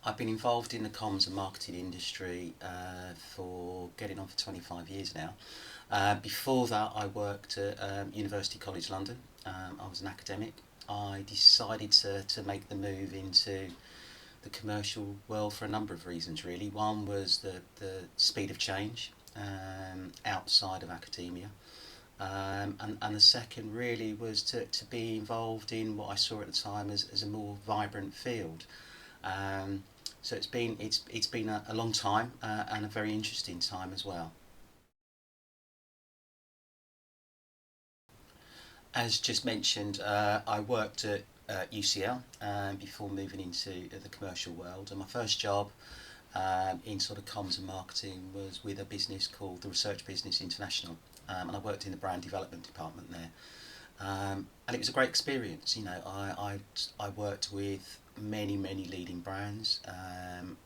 I've been involved in the comms and marketing industry for getting on for 25 years now. Before that, I worked at University College London. I was an academic. I decided to make the move into the commercial world for a number of reasons, really. One was the speed of change outside of academia. And the second really was to be involved in what I saw at the time as a more vibrant field. So it's been a long time and a very interesting time as well. As just mentioned, I worked at UCL before moving into the commercial world, and my first job in sort of comms and marketing was with a business called the Research Business International, and I worked in the brand development department there. And it was a great experience. I worked with many leading brands,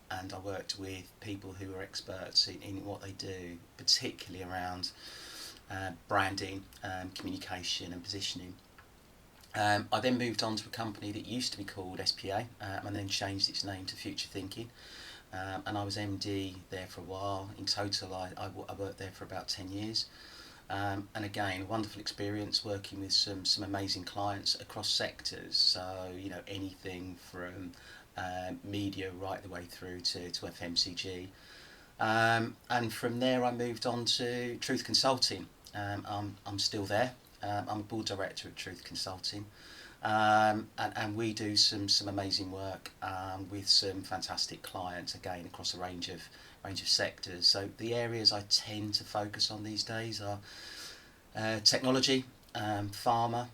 and I worked with people who were experts in what they do, particularly around branding, communication, and positioning. I then moved on to a company that used to be called SPA, and then changed its name to Future Thinking. And I was MD there for a while. In total, I worked there for about 10 years. And again, a wonderful experience working with some amazing clients across sectors. So, anything from media right the way through to FMCG. And from there, I moved on to Truth Consulting. I'm still there. I'm a board director at Truth Consulting. And we do some amazing work with some fantastic clients, again, across a range of sectors. So the areas I tend to focus on these days are technology, pharma,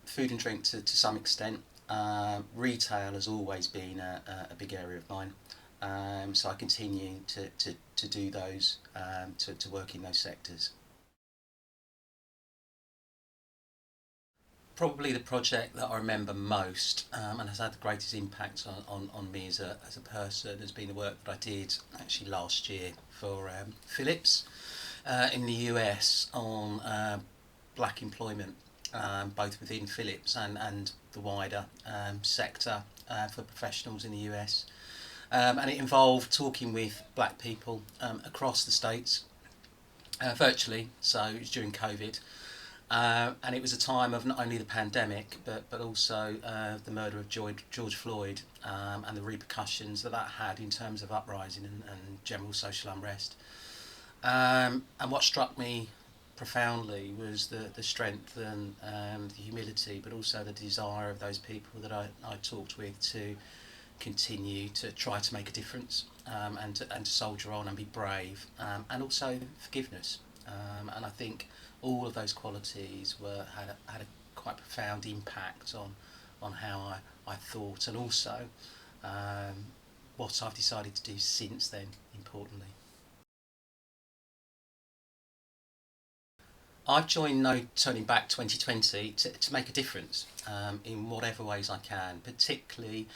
food and drink to some extent. Retail has always been a big area of mine. So I continue to do those, to work in those sectors. Probably the project that I remember most, and has had the greatest impact on me as a person, has been the work that I did actually last year for Philips in the US on black employment, both within Philips and the wider sector for professionals in the US. And it involved talking with black people across the States virtually, so it was during COVID. And it was a time of not only the pandemic, but also the murder of George Floyd, and the repercussions that had in terms of uprising and general social unrest. And what struck me profoundly was the strength and the humility, but also the desire of those people that I talked with to continue to try to make a difference, and to soldier on and be brave, and also forgiveness. And I think all of those qualities had a quite profound impact on how I thought, and also what I've decided to do since then, importantly. I've joined No Turning Back 2020 to make a difference in whatever ways I can, particularly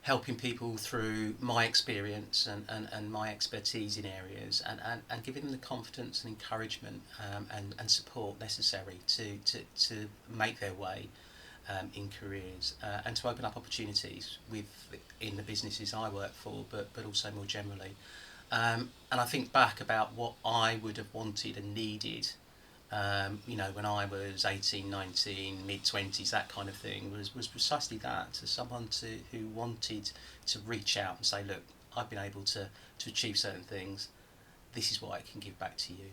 helping people through my experience and my expertise in areas, and giving them the confidence and encouragement, and support necessary to make their way in careers, and to open up opportunities in the businesses I work for, but also more generally. And I think back about what I would have wanted and needed, when I was 18, 19, mid 20s, that kind of thing, was precisely that, to someone who wanted to reach out and say, look, I've been able to achieve certain things, this is what I can give back to you.